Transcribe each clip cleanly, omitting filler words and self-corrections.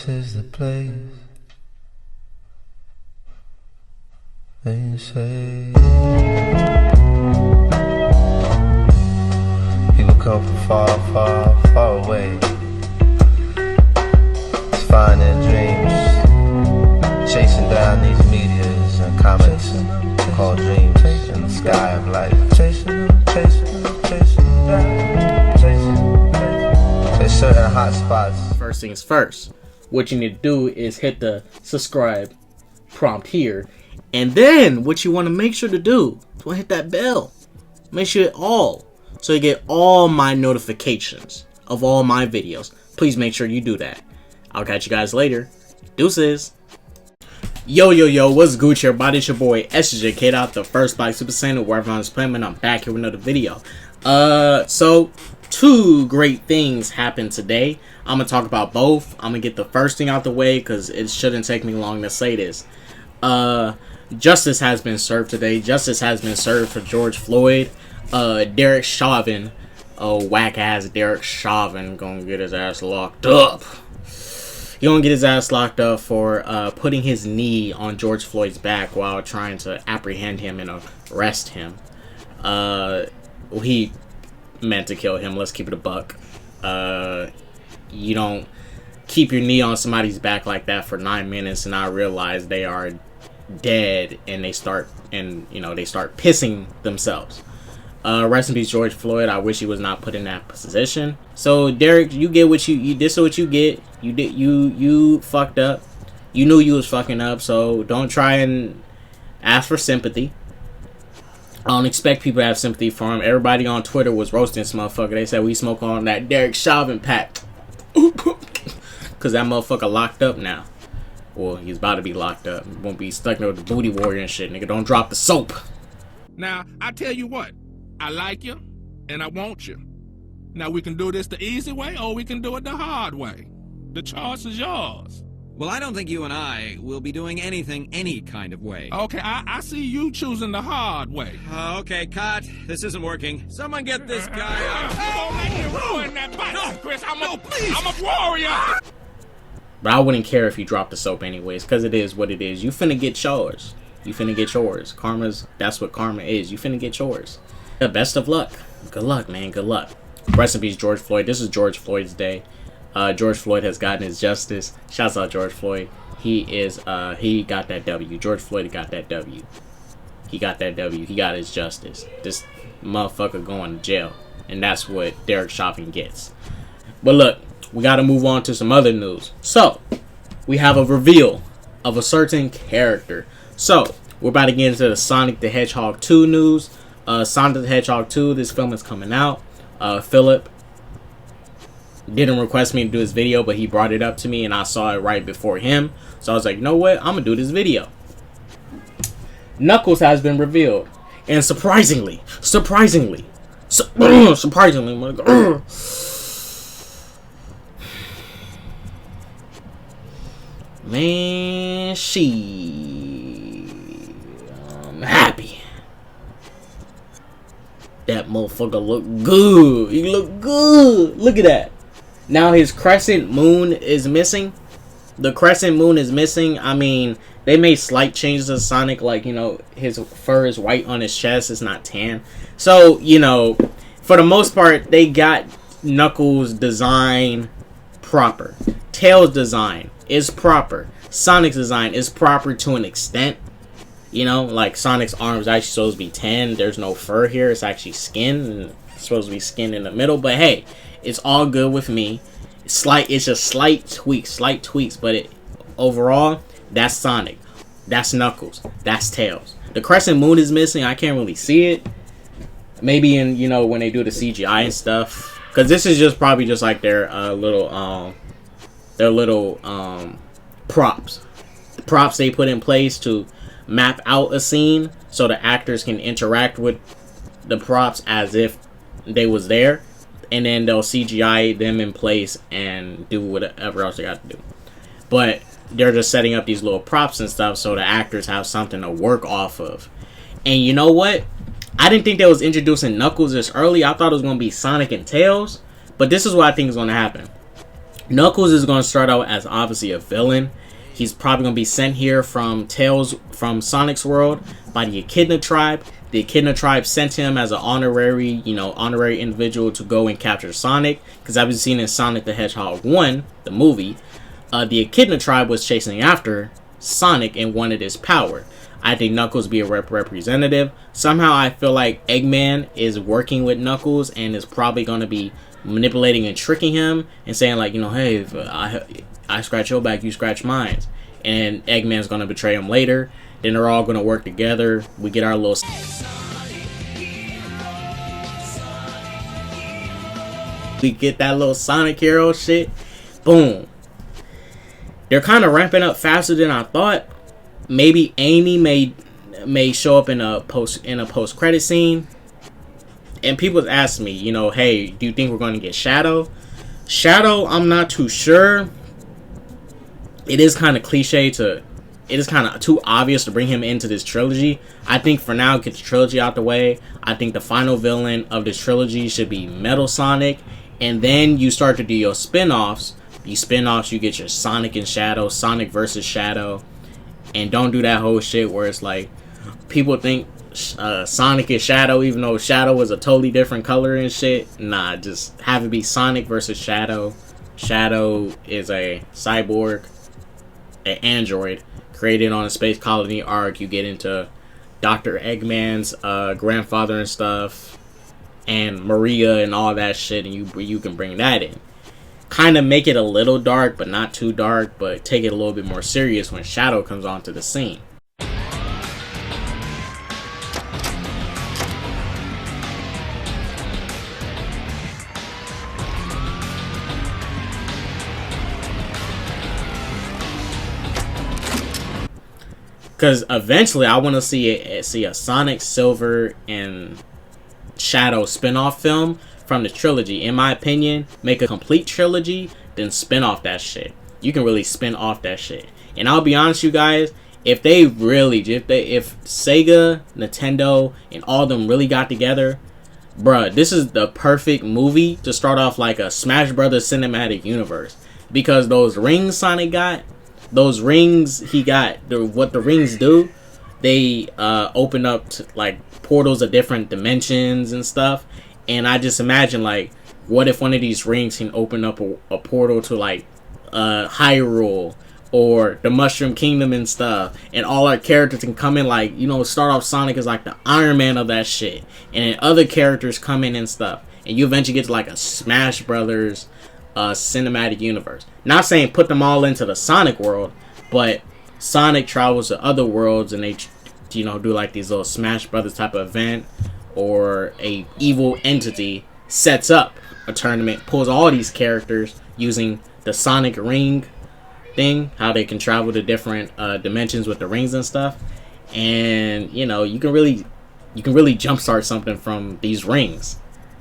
This is the place. They say people come from far, far, far away to find their dreams, chasing down these meteors and comets called dreams in the sky of life. There's certain hot spots. First things first, what you need to do is hit the subscribe prompt here, and then what you want to make sure to do is hit that bell. Make sure so you get all my notifications of all my videos. Please make sure you do that. I'll catch you guys later. Deuces. Yo, what's Gucci, everybody? It's your boy ssjk-dots, the first Black Super Saiyan, wherever I'm playing, and I'm back here with another video. So two great things happened today. I'm gonna talk about both. I'm gonna get the first thing out the way because it shouldn't take me long to say this. Justice has been served today. Justice has been served for George Floyd. Derek Chauvin, whack ass Derek Chauvin, gonna get his ass locked up. He gonna get his ass locked up for putting his knee on George Floyd's back while trying to apprehend him and arrest him. He meant to kill him. Let's keep it a buck. You don't keep your knee on somebody's back like that for 9 minutes and not realize they are dead, and they start pissing themselves. Rest in peace, George Floyd. I wish he was not put in that position. So Derek, you get what you this is what you get. You fucked up. You knew you was fucking up, so don't try and ask for sympathy. I don't expect people to have sympathy for him. Everybody on Twitter was roasting this motherfucker. They said we smoke on that Derek Chauvin pack. Cause that motherfucker locked up now. Well, he's about to be locked up. Won't be stuck there with the booty warrior and shit. Nigga, don't drop the soap. Now, I tell you what. I like you, and I want you. Now, we can do this the easy way, or we can do it the hard way. The choice is yours. Well, I don't think you and I will be doing anything any kind of way. Okay, I see you choosing the hard way. Okay, cut. This isn't working. Someone get this guy out. Don't let me ruin that bite, Chris. I'm a warrior. But I wouldn't care if you dropped the soap anyways, because it is what it is. You finna get yours. You finna get yours. That's what karma is. You finna get yours. Yeah, best of luck. Good luck, man. Good luck. Rest in peace, George Floyd. This is George Floyd's day. George Floyd has gotten his justice. Shouts out George Floyd. He got that W. George Floyd got that W. He got that W. He got his justice. This motherfucker going to jail. And that's what Derek Chauvin gets. But look, we got to move on to some other news. So, we have a reveal of a certain character. So, we're about to get into the Sonic the Hedgehog 2 news. Sonic the Hedgehog 2, this film is coming out. Philip didn't request me to do this video, but he brought it up to me and I saw it right before him. So I was like, you know what? I'm gonna do this video. Knuckles has been revealed. And surprisingly, man, I'm happy. That motherfucker look good. He look good. Look at that. Now his crescent moon is missing. The crescent moon is missing. I mean, they made slight changes to Sonic. Like, his fur is white on his chest. It's not tan. So, for the most part, they got Knuckles' design proper. Tails' design is proper. Sonic's design is proper to an extent. Like Sonic's arms actually supposed to be tan. There's no fur here. It's actually skin. And it's supposed to be skin in the middle. But hey, it's all good with me. It's just slight tweaks. But overall, that's Sonic. That's Knuckles. That's Tails. The crescent moon is missing. I can't really see it. Maybe in, when they do the CGI and stuff. Because this is probably just like their little props. The props they put in place to map out a scene so the actors can interact with the props as if they was there, and then they'll CGI them in place and do whatever else they got to do. But they're just setting up these little props and stuff so the actors have something to work off of. And you know what? I didn't think they was introducing Knuckles this early. I thought it was going to be Sonic and Tails. But this is what I think is going to happen. Knuckles is going to start out as obviously a villain. He's probably going to be sent here from Sonic's world by the Echidna tribe. The Echidna tribe sent him as an honorary individual to go and capture Sonic. Because I've been seeing in Sonic the Hedgehog 1, the movie, the Echidna tribe was chasing after Sonic and wanted his power. I think Knuckles be a representative. Somehow I feel like Eggman is working with Knuckles and is probably going to be manipulating and tricking him and saying like, hey, if I scratch your back, you scratch mine. And Eggman's going to betray him later. Then they're all going to work together. We get our little... We get that little Sonic Hero shit. Boom. They're kind of ramping up faster than I thought. Maybe Amy may show up in a post credit scene. And people ask me, hey, do you think we're going to get Shadow? Shadow, I'm not too sure. It is kind of cliche to... It is kind of too obvious to bring him into this trilogy. I think for now, get the trilogy out the way. I think the final villain of this trilogy should be Metal Sonic. And then you start to do your spin-offs. These spin-offs, you get your Sonic and Shadow, Sonic versus Shadow. And don't do that whole shit where it's like, people think Sonic is Shadow, even though Shadow was a totally different color and shit. Nah, just have it be Sonic versus Shadow. Shadow is a cyborg, an android, created on a space colony arc. You get into Dr. Eggman's grandfather and stuff, and Maria and all that shit, and you can bring that in. Kind of make it a little dark, but not too dark, but take it a little bit more serious when Shadow comes onto the scene. Because eventually I want to see a Sonic, Silver, and Shadow spin-off film from the trilogy. In my opinion, make a complete trilogy, then spin off that shit. You can really spin off that shit. And I'll be honest, you guys, if Sega, Nintendo, and all of them really got together, bruh, this is the perfect movie to start off like a Smash Brothers cinematic universe. Because those rings Sonic got, what the rings do, they open up to, like, portals of different dimensions and stuff. And I just imagine, like, what if one of these rings can open up a portal to, like, Hyrule or the Mushroom Kingdom and stuff, and all our characters can come in, like, start off Sonic as like the Iron Man of that shit, and then other characters come in and stuff, and you eventually get to like a Smash Brothers cinematic universe. Not saying put them all into the Sonic world, but Sonic travels to other worlds and they do like these little Smash Brothers type of event, or a evil entity sets up a tournament, pulls all these characters using the Sonic ring thing, how they can travel to different dimensions with the rings and stuff. And you can really jumpstart something from these rings.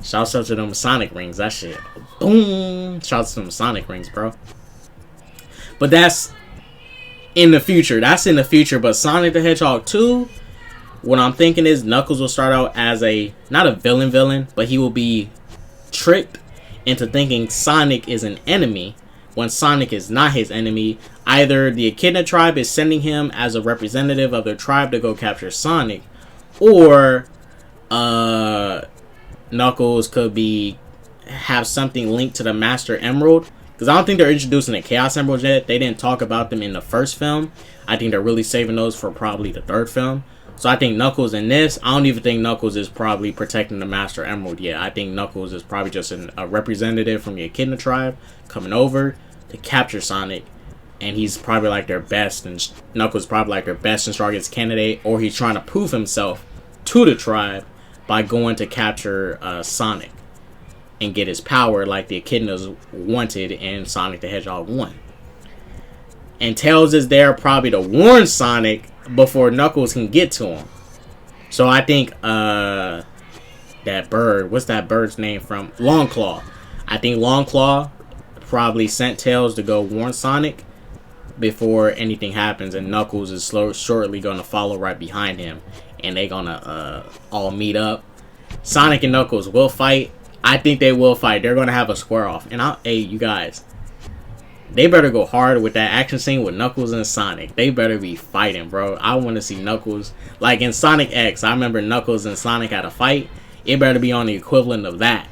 Shouts out to them Sonic rings. That shit, boom. Shouts to them Sonic rings, bro. But that's in the future. But Sonic the Hedgehog 2, what I'm thinking is Knuckles will start out as not a villain, but he will be tricked into thinking Sonic is an enemy when Sonic is not his enemy. Either the Echidna tribe is sending him as a representative of their tribe to go capture Sonic, or Knuckles could have something linked to the Master Emerald. Because I don't think they're introducing the Chaos Emeralds yet. They didn't talk about them in the first film. I think they're really saving those for probably the third film. So I think Knuckles in this, I don't even think Knuckles is probably protecting the Master Emerald yet. I think Knuckles is probably just a representative from the Echidna tribe coming over to capture Sonic. And he's probably like their best, and Knuckles is probably like their best and strongest candidate. Or he's trying to prove himself to the tribe by going to capture Sonic and get his power like the Echidnas wanted in Sonic the Hedgehog 1. And Tails is there probably to warn Sonic before Knuckles can get to him. So I think that bird, what's that bird's name from? Longclaw. I think Longclaw probably sent Tails to go warn Sonic before anything happens, and Knuckles is shortly going to follow right behind him, and they're going to all meet up. Sonic and Knuckles will fight. I think they will fight. They're going to have a square off. And hey, you guys, They better go hard with that action scene with Knuckles and Sonic. They better be fighting, bro. I want to see Knuckles. Like in Sonic X, I remember Knuckles and Sonic had a fight. It better be on the equivalent of that.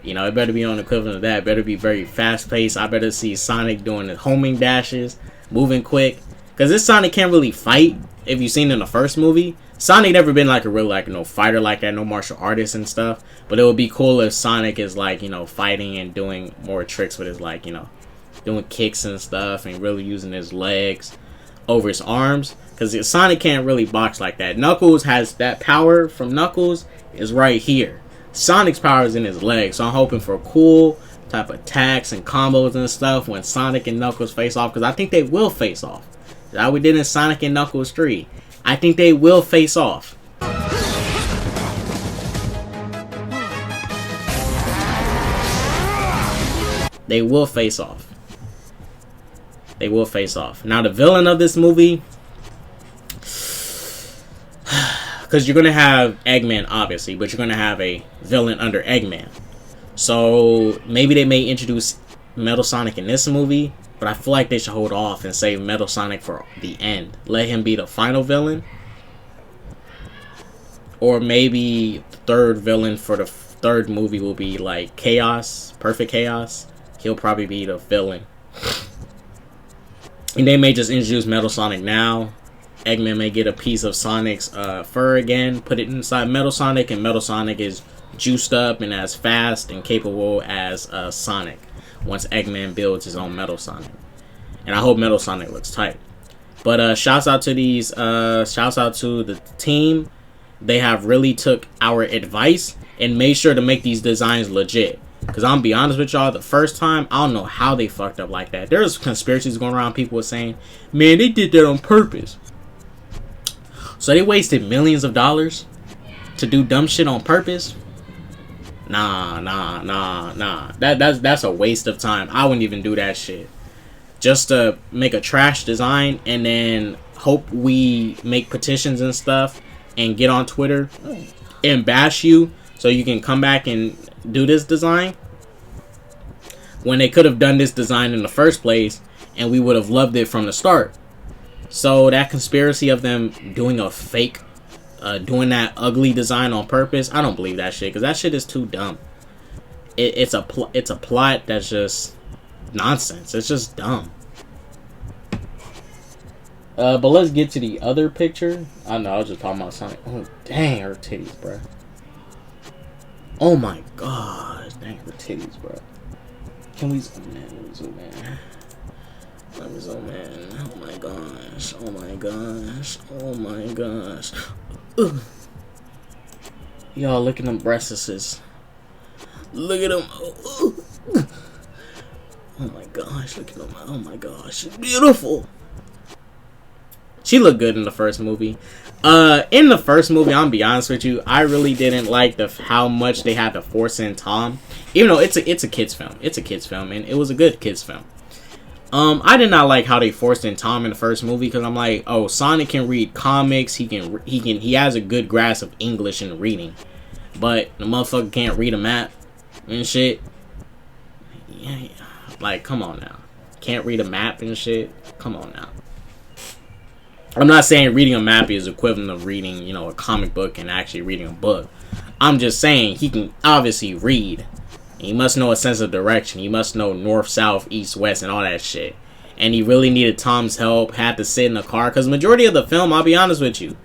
You know, it better be on the equivalent of that. It better be very fast-paced. I better see Sonic doing the homing dashes, moving quick. Because this Sonic can't really fight. If you've seen in the first movie, Sonic never been like a real, like, no fighter like that, no martial artist and stuff. But it would be cool if Sonic is, like, you know, fighting and doing more tricks with his, like, you know, doing kicks and stuff and really using his legs over his arms. Because Sonic can't really box like that. Knuckles has that power from Knuckles is right here. Sonic's power is in his legs. So I'm hoping for cool type of attacks and combos and stuff when Sonic and Knuckles face off. Because I think they will face off. Like we did in Sonic and Knuckles 3. I think they will face off. They will face off. They will face off. Now the villain of this movie, because you're going to have Eggman obviously, but you're going to have a villain under Eggman. So maybe they may introduce Metal Sonic in this movie, but I feel like they should hold off and save Metal Sonic for the end. Let him be the final villain. Or maybe the third villain for the third movie will be like Chaos, Perfect Chaos. He'll probably be the villain. And they may just introduce Metal Sonic now. Eggman may get a piece of Sonic's fur again, put it inside Metal Sonic, and Metal Sonic is juiced up and as fast and capable as Sonic once Eggman builds his own Metal Sonic. And I hope Metal Sonic looks tight. But shouts out to these, shouts out to the team. They have really took our advice and made sure to make these designs legit. Because I'm gonna be honest with y'all, the first time, I don't know how they fucked up like that. There's conspiracies going around, people were saying, man, they did that on purpose. So they wasted millions of dollars to do dumb shit on purpose? Nah. That's a waste of time. I wouldn't even do that shit. Just to make a trash design and then hope we make petitions and stuff and get on Twitter and bash you so you can come back and do this design, when they could have done this design in the first place and we would have loved it from the start. So that conspiracy of them doing a fake, doing that ugly design on purpose, I don't believe that shit, because that shit is too dumb. It's a plot that's just nonsense. It's just dumb. But let's get to the other picture. I know, I was just talking about Sonic. Oh, dang, her titties, bro. Oh my gosh, dang, her titties, bro. Can we zoom in? Let me zoom in. Let me zoom in. Oh my gosh. Oh my gosh. Oh my gosh. Ugh. Y'all, look at them breastises. Look at them. Oh my gosh. Look at them. Oh my gosh. She's beautiful. She looked good in the first movie. In the first movie, I'm gonna be honest with you, I really didn't like how much they had to force in Tom. Even though it's a kids film. It's a kids film, and it was a good kids film. I did not like how they forced in Tom in the first movie, because I'm like, oh, Sonic can read comics, he has a good grasp of English and reading, but the motherfucker can't read a map and shit. Yeah, like, come on now, can't read a map and shit. Come on now. I'm not saying reading a map is equivalent of reading, you know, a comic book and actually reading a book. I'm just saying he can obviously read. He must know a sense of direction. He must know north, south, east, west, and all that shit. And he really needed Tom's help. Had to sit in the car. Because majority of the film, I'll be honest with you,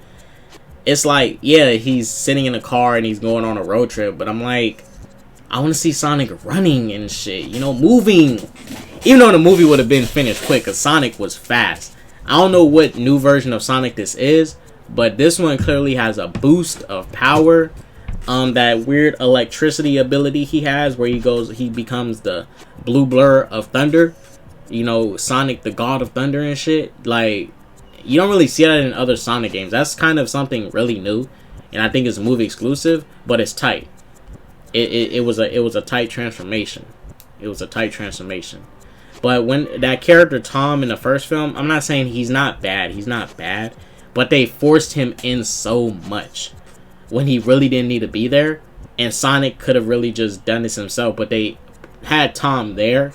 it's like, yeah, he's sitting in a car and he's going on a road trip. But I'm like, I want to see Sonic running and shit. You know, moving. Even though the movie would have been finished quick, because Sonic was fast. I don't know what new version of Sonic this is, but this one clearly has a boost of power. That weird electricity ability he has, where he becomes the blue blur of thunder. You know, Sonic, the god of thunder and shit. Like, you don't really see that in other Sonic games. That's kind of something really new, and I think it's movie exclusive, but it's tight. It was a tight transformation. It was a tight transformation. But when that character Tom in the first film, I'm not saying he's not bad. He's not bad. But they forced him in so much when he really didn't need to be there. And Sonic could have really just done this himself. But they had Tom there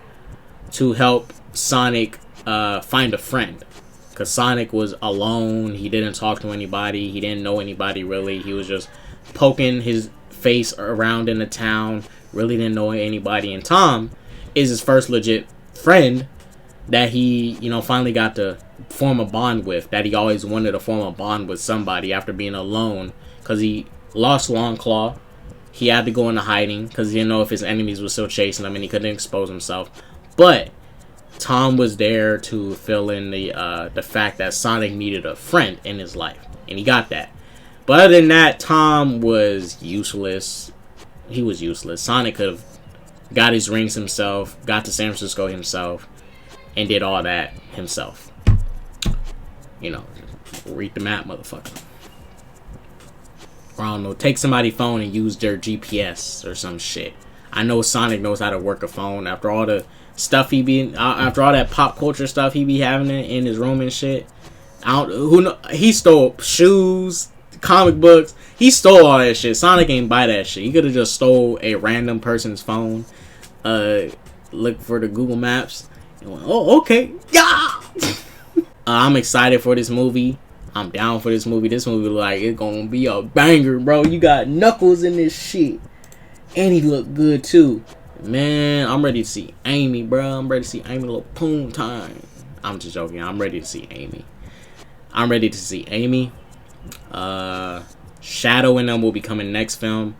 to help Sonic find a friend. Because Sonic was alone. He didn't talk to anybody. He didn't know anybody really. He was just poking his face around in the town. Really didn't know anybody. And Tom is his first legit friend that he, you know, finally got to form a bond with. That he always wanted to form a bond with somebody after being alone. Because he lost Longclaw. He had to go into hiding because he didn't know if his enemies were still chasing him and he couldn't expose himself. But Tom was there to fill in the fact that Sonic needed a friend in his life. And he got that. But other than that, Tom was useless. He was useless. Sonic could have got his rings himself, got to San Francisco himself, and did all that himself. You know, read the map, motherfucker. Or I don't know, take somebody's phone and use their GPS or some shit. I know Sonic knows how to work a phone after all the stuff after all that pop culture stuff he be having in his room and shit. He stole shoes, comic books. He stole all that shit. Sonic ain't buy that shit. He could have just stole a random person's phone, look for the Google Maps, and went, oh, okay, yeah. I'm excited for this movie. I'm down for this movie. This movie, like, it's gonna be a banger, bro. You got Knuckles in this shit, and he look good too. Man, I'm ready to see Amy, bro. I'm ready to see Amy. Little poon time. I'm just joking. I'm ready to see Amy. I'm ready to see Amy. Shadow and them will be coming next film.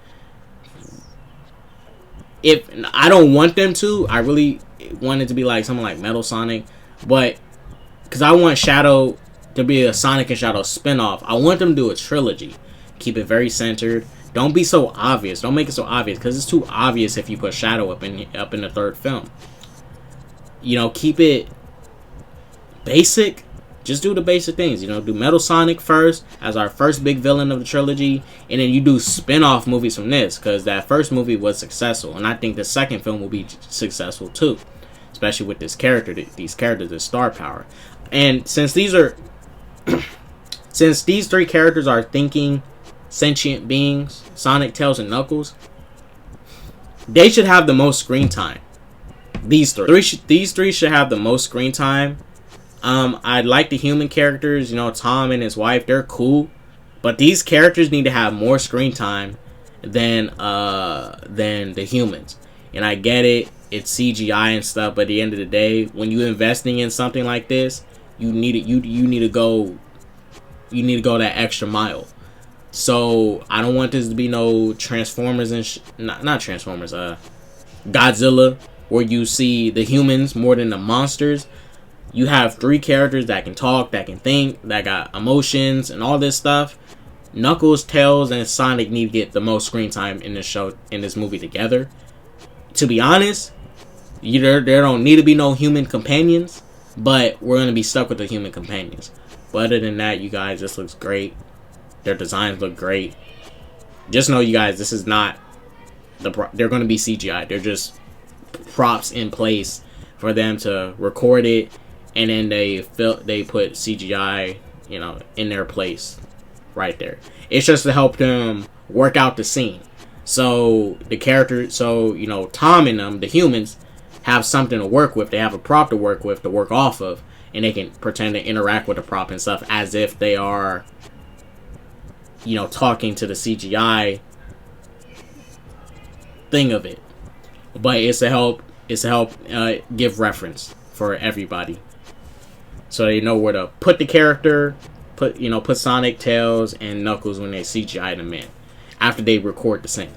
If I don't want them to, I really want it to be like something like Metal Sonic, but because I want Shadow to be a Sonic and Shadow spinoff, I want them to do a trilogy. Keep it very centered. Don't be so obvious. Don't make it so obvious because it's too obvious if you put Shadow up in the third film. You know, keep it basic. Just do the basic things. You know, do Metal Sonic first as our first big villain of the trilogy, and then you do spin-off movies from this because that first movie was successful, and I think the second film will be successful too, especially with this character. These characters, the star power, and since these three characters are thinking sentient beings, Sonic, Tails, and Knuckles, they should have the most screen time. These three should have the most screen time. I like the human characters, you know, Tom and his wife, they're cool, but these characters need to have more screen time than the humans. And I get it, it's CGI and stuff, but at the end of the day, when you're investing in something like this, you need to go that extra mile. So I don't want this to be no Transformers and not Transformers, Godzilla, where you see the humans more than the monsters. You have three characters that can talk, that can think, that got emotions and all this stuff. Knuckles, Tails, and Sonic need to get the most screen time in this movie together. To be honest, there don't need to be no human companions, but we're gonna be stuck with the human companions. But other than that, you guys, this looks great. Their designs look great. Just know, you guys, this is not they're gonna be CGI. They're just props in place for them to record it, and then they put CGI, you know, in their place right there. It's just to help them work out the scene. So the character, you know, Tom and them, the humans, have something to work with. They have a prop to work with, to work off of, and they can pretend to interact with the prop and stuff as if they are, you know, talking to the CGI thing of it. But it's to help give reference for everybody, so they know where to put the character, put Sonic, Tails, and Knuckles when they CGI them in after they record the scene.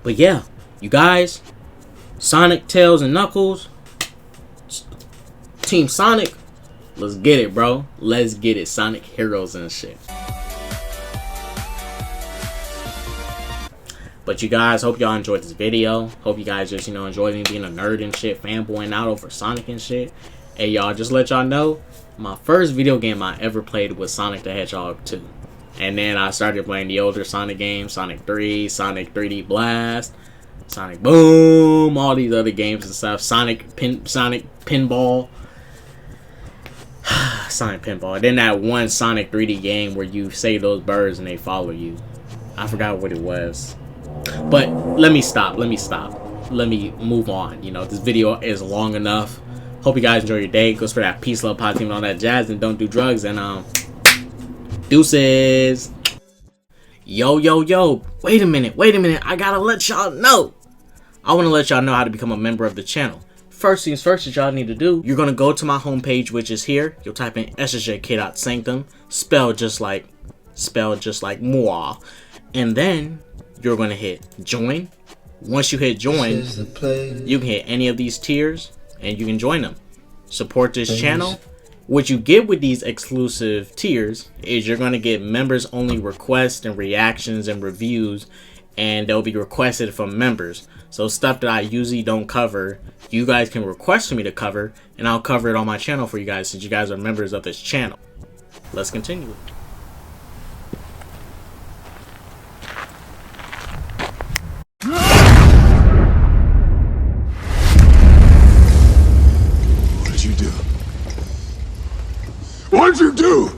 But yeah, you guys, Sonic, Tails, and Knuckles, Team Sonic, let's get it, bro. Let's get it, Sonic Heroes and shit. But you guys, hope y'all enjoyed this video. Hope you guys just, you know, enjoyed me being a nerd and shit, fanboying out over Sonic and shit. Hey, y'all, just let y'all know, my first video game I ever played was Sonic the Hedgehog 2. And then I started playing the older Sonic games, Sonic 3, Sonic 3D Blast, Sonic Boom, all these other games and stuff. Sonic Pinball. Sonic Pinball. And then that one Sonic 3D game where you save those birds and they follow you. I forgot what it was. But let me stop. Let me move on. You know, this video is long enough Hope you guys enjoy your day. Go spread that peace, love, positive, and all that jazz, and don't do drugs. And deuces. Yo. Wait a minute. I gotta let y'all know. I want to let y'all know how to become a member of the channel. First things first that y'all need to do, you're going to go to my homepage, which is here. You'll type in ssjk-dots sanctum, spelled just like moi. And then you're going to hit join. Once you hit join, you can hit any of these tiers and you can join them. Support this channel. What you get with these exclusive tiers is you're going to get members only requests and reactions and reviews, and they'll be requested from members. So stuff that I usually don't cover, you guys can request for me to cover, and I'll cover it on my channel for you guys since you guys are members of this channel. Let's continue. What'd you do? What'd you do?